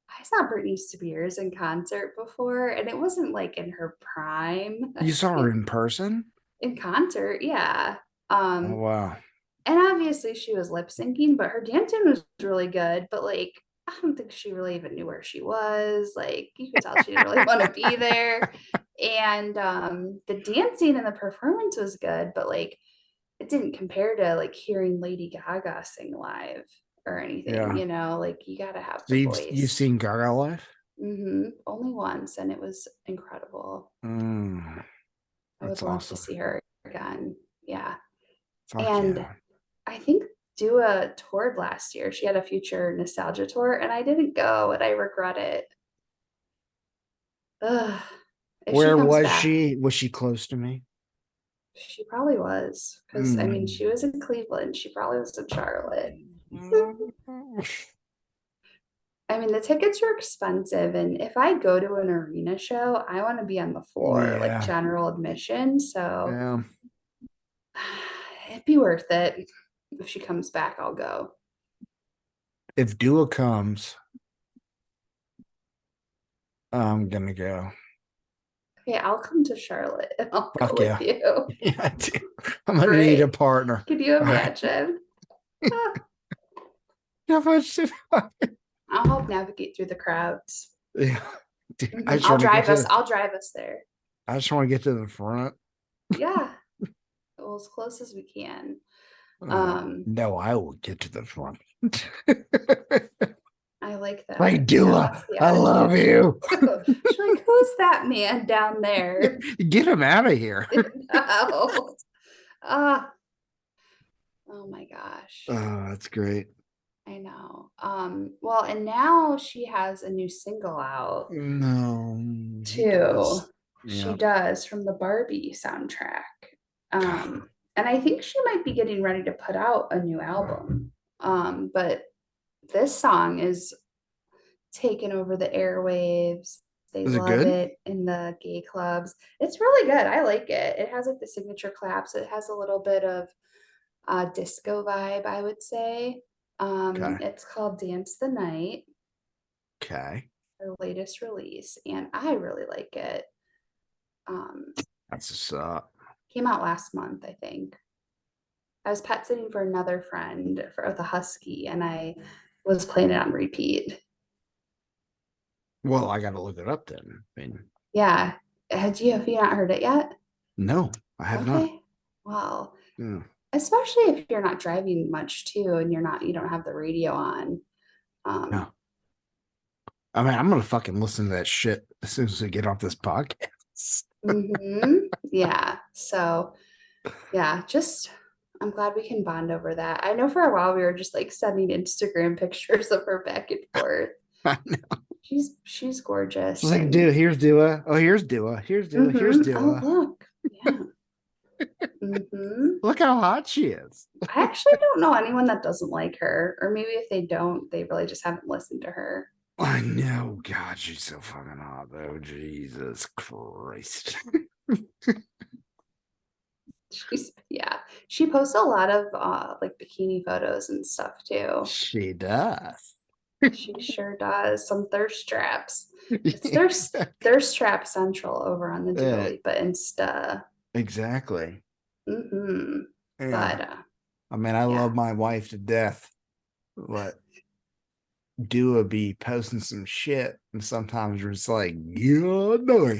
I saw Britney Spears in concert before, and it wasn't like in her prime You saw her in person? in concert. Yeah. Oh Um, wow. and obviously she was lip syncing, but her dancing was really good. But, like, I don't think she really even knew where she was. Like, you could tell she didn't really want to be there. And the dancing and the performance was good, but like it didn't compare to like hearing Lady Gaga sing live or anything, Yeah. like you got to have So the you've voice. seen Gaga live? Only once, and it was incredible. Mm, I would that's love to awesome. see her again. Yeah. Fuck And yeah. I think Dua toured last year. She had a Future Nostalgia tour, and I didn't go, and I regret it. Ugh. If she Where comes was back, she? Was she close to me? she probably was, because I mean, she was in Cleveland. She probably was in Charlotte. I mean, the tickets are expensive, and if I go to an arena show, I want to be on the floor, like Yeah. general admission. So Yeah. it'd be worth it. If she comes back, I'll go. If Dua comes, I'm gonna go. Okay, I'll come to Charlotte and I'll go Fuck with yeah. you. Yeah, dude. I'm gonna need a Great. partner. Could you All right. imagine? Ah, How much did I'll help navigate through the crowds. yeah. Dude, I just I'll want to get drive to us. the I'll drive us there. I just want to get to the front. Yeah, well, as close as we can. Um, No, I will get to the front. I like that. Like Yeah, Dula, that's the I love attitude. you. She's like, who's that man down there? Get him out of here. No. Ah, oh my gosh. Oh, that's great. I know. Well, and now she has a new single out No, he too. does. She Yeah. does from the Barbie soundtrack. And I think she might be getting ready to put out a new album. But this song is taken over the airwaves. They Is it love good? it in the gay clubs. It's really good. I like it. It has like the signature claps. It has a little bit of disco vibe, I would say. Okay. It's called Dance the Night, Okay. her latest release, and I really like it. Um, That's just uh Came out last month, I think. I was pet sitting for another friend with a husky, and I was playing it on repeat. well, I gotta look it up then. I mean, Yeah. Have you not heard it yet? no, I have not. Okay. Well, Yeah. especially if you're not driving much too, and you don't have the radio on. No. I mean, I'm gonna fucking listen to that shit as soon as we get off this podcast. Yeah. So yeah, just I'm glad we can bond over that. I know for a while we were just like sending Instagram pictures of her back and forth. I know. She's gorgeous. It's like, And dude, here's Dua. Oh, here's Dua. Here's Dua. Here's oh Dua. look. Yeah. hmm Look how hot she is. I actually don't know anyone that doesn't like her. Or maybe if they don't, they really just haven't listened to her. I know. God, she's so fucking hot, though. Jesus Christ. Yeah. She posts a lot of like bikini photos and stuff too. She does. She sure does. Some thirst traps. It's thirst trap central over on the Dua Lipa Insta. Exactly. Mm-hmm. Yeah. But I mean, I yeah. love my wife to death, but Dua be posting some shit, and sometimes you're just like, yeah, no.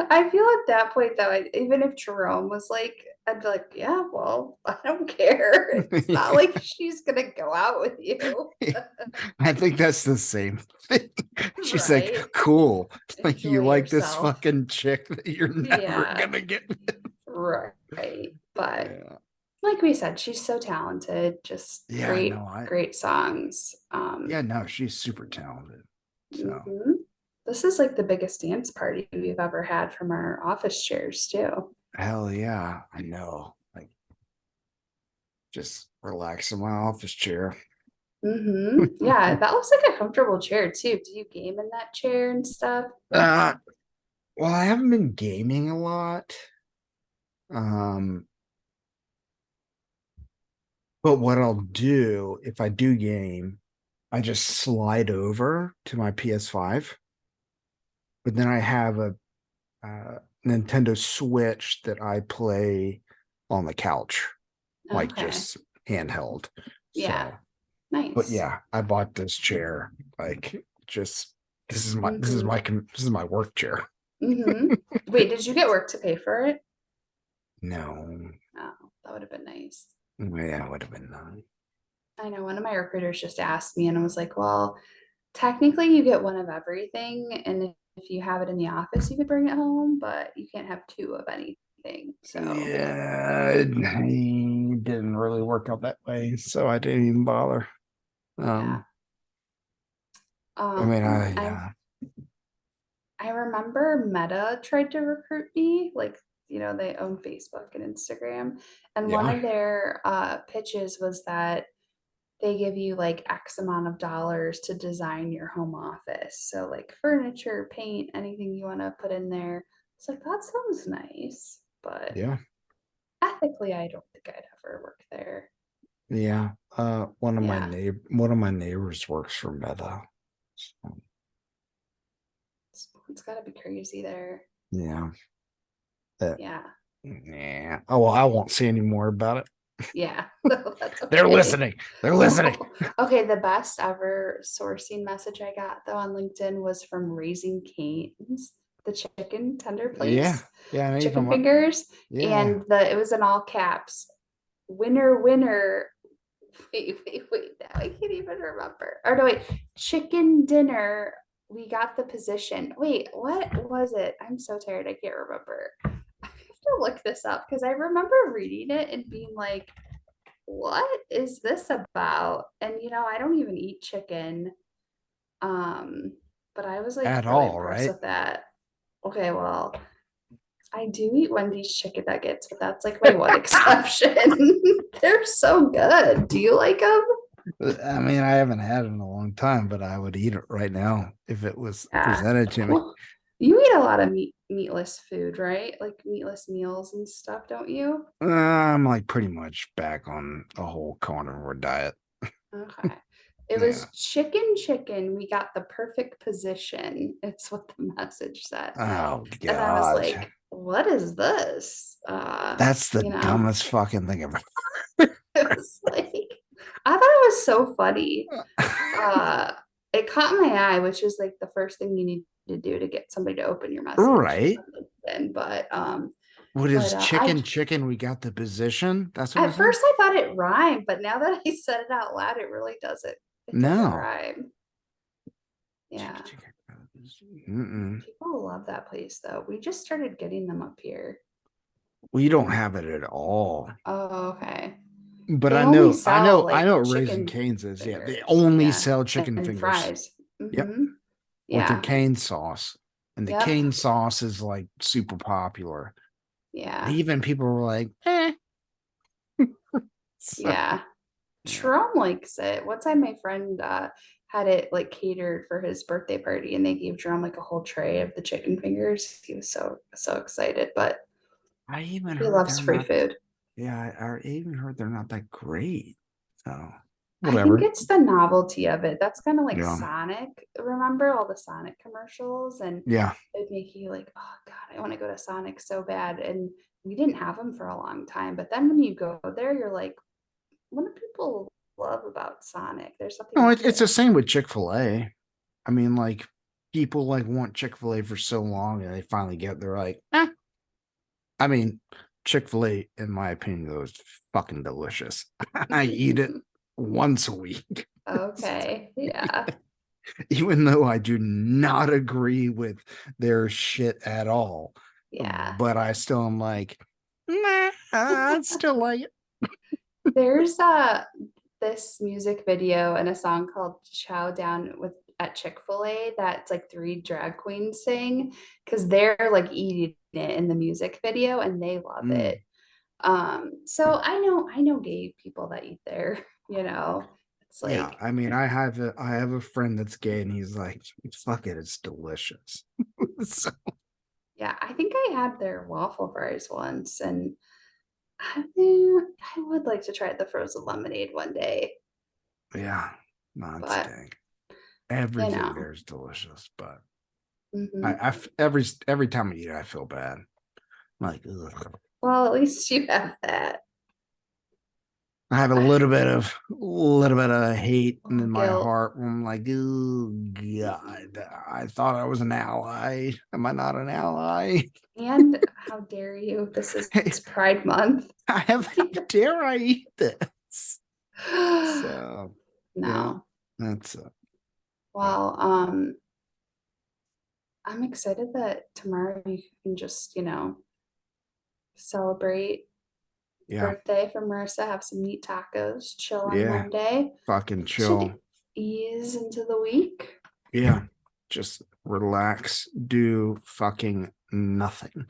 I feel at that point though, even if Jerome was like, I'd be like, yeah, well, I don't care. It's not like she's gonna go out with you. I think that's the same thing. She's Right. like, cool. Like, you Enjoy like this yourself. fucking chick that you're never Yeah. gonna get with. Right. But Yeah. like we said, she's so talented, just Yeah, no, great songs. Yeah, no, she's super talented. So Mhm. This is like the biggest dance party we've ever had from our office chairs too. hell yeah, I know. Like, just relax in my office chair. Yeah, that looks like a comfortable chair too. Do you game in that chair and stuff? Well, I haven't been gaming a lot. But what I'll do if I do game, I just slide over to my PS5. But then I have a Nintendo Switch that I play on the couch, like Okay. just handheld. Yeah. So, Nice. but yeah, I bought this chair. Like, just this is my work chair. Wait, did you get work to pay for it? No, Oh, that would have been nice. yeah, it would have been nice. I know one of my recruiters just asked me, and I was like, well, technically you get one of everything, and if you have it in the office, you could bring it home, but you can't have two of anything. So Yeah, it didn't really work out that way, so I didn't even bother. yeah. I mean, I remember Meta tried to recruit me, like, they own Facebook and Instagram. And one Yeah. of their pitches was that they give you like X amount of dollars to design your home office. So, like furniture, paint, anything you want to put in there. It's like, that sounds nice. But yeah, ethically, I don't think I'd ever work there. yeah. One of Yeah. my neighbors works for Meta. So, It's got to be crazy there. Yeah. Yeah. Yeah. Oh, well, I won't say any more about it. Yeah. That's They're okay. listening. They're listening. Okay, the best ever sourcing message I got though on LinkedIn was from Raising Cane's, the chicken tender place, Yeah. Yeah. I know you're talking chicken about- fingers, Yeah. and it was in all caps. Winner, winner. Wait. Now I can't even remember. Or no, wait. Chicken dinner. We got the position. Wait, what was it? I'm so tired. I can't remember. I have to look this up because I remember reading it and being like, what is this about? And I don't even eat chicken. But I was like At really all, impressed right? with that. Okay, well, I do eat Wendy's chicken nuggets, but that's like my one exception. They're so good. Do you like them? I mean, I haven't had it in a long time, but I would eat it right now if it was Yeah. presented to me. Well, you eat a lot of meatless food, right? Like meatless meals and stuff, don't you? I'm like pretty much back on a whole carnivore diet. Okay. It Yeah. was chicken. We got the perfect position. It's what the message said. Oh And I was God. like, what is this? That's the you know, dumbest fucking thing ever. it was like, I thought it was so funny. It caught my eye, which is like the first thing you need to do to get somebody to open your message. Right. But What is I chicken? We got the position. That's what at it said? first I thought it rhymed, but now that I said it out loud, it really doesn't. It doesn't No. rhyme. Yeah. Mm-mm. People love that place though. We just started getting them up here. We don't have it at all. Oh, okay. But They I only know, sell I like know what Raising chicken Cane's is. Yeah, they fingers. only Yeah. sell chicken And fingers. fries. Yep. Mhm. With their Yeah. cane sauce. And the Yep. cane sauce is like super popular. Yeah. Even people were like, eh. So, Yeah. Trom likes it. One time my friend had it like catered for his birthday party and they gave Trom like a whole tray of the chicken fingers. He was so excited, but I even he heard loves they're free not, food. yeah, I even heard they're not that great. So, I think whatever. it's the novelty of it. That's kind of like Yeah. Sonic. Remember all the Sonic commercials? And Yeah. it'd make you like, oh God, I want to go to Sonic so bad. And we didn't have them for a long time. But then when you go there, you're like, what do people love about Sonic? There's something No, about it's it. the same with Chick-fil-A. I mean, like, people like want Chick-fil-A for so long and they finally get, they're like, eh. I mean, Chick-fil-A, in my opinion, though, is fucking delicious. I eat it once a week. Okay. Yeah. Even though I do not agree with their shit at all. Yeah. But I still am like, nah, I still like it. There's this music video and a song called Chow Down with at Chick-fil-A that's like three drag queens sing because they're like eating it in the music video and they love it. So I know gay people that eat there, It's Yeah, like I mean, I have a friend that's gay, and he's like, "Fuck it, it's delicious." So, yeah, I think I had their waffle fries once and I would like to try the frozen lemonade one day, yeah, non-stink. but Everything there is delicious, but mhm. every time I eat it, I feel bad. I'm like, ugh. Well, at least you have that. I have a little bit of hate in my Guilt. heart. Where I'm like, oh God, I thought I was an ally. Am I not an ally? And how dare you? This is Hey, Pride Month. how dare I eat this? So yeah, No. that's Well, I'm excited that tomorrow you can just, celebrate yeah, birthday for Marissa, have some meat tacos, chill on yeah, Monday. fucking Should chill. ease into the week. Yeah, just relax, do fucking nothing.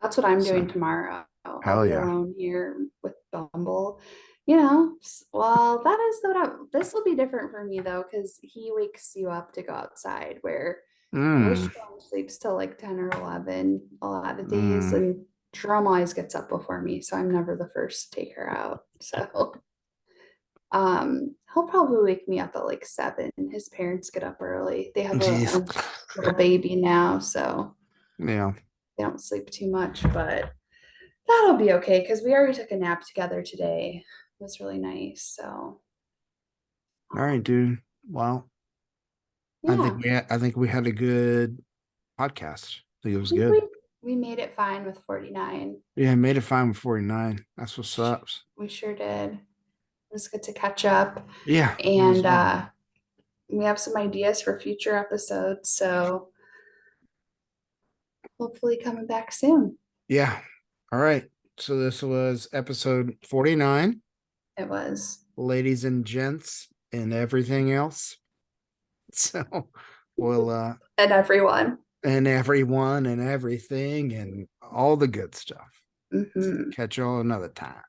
That's what I'm doing So, tomorrow. I'll hell be yeah. alone here with Bumble. Well, this will be different for me though, because he wakes you up to go outside where Mm, Wishbone sleeps till like 10 or 11 a lot of days, mm. and Jerome always gets up before me, so I'm never the first to take her out. So He'll probably wake me up at like 7. His parents get up early. They have Jeez. a little baby now, so Yeah. they don't sleep too much, but that'll be okay because we already took a nap together today. It was really nice. So All right, dude. Well, yeah, I think we had a good podcast. I think it I was think good. we made it fine with 49. Yeah, I made it fine with 49. That's what's up. We sure did. It was good to catch up. Yeah. It was And good. we have some ideas for future episodes. So hopefully coming back soon. Yeah. All right. So this was episode 49, It was. ladies and gents and everything else. So we'll And everyone. and everyone and everything and all the good stuff. Mhm. Catch y'all another time.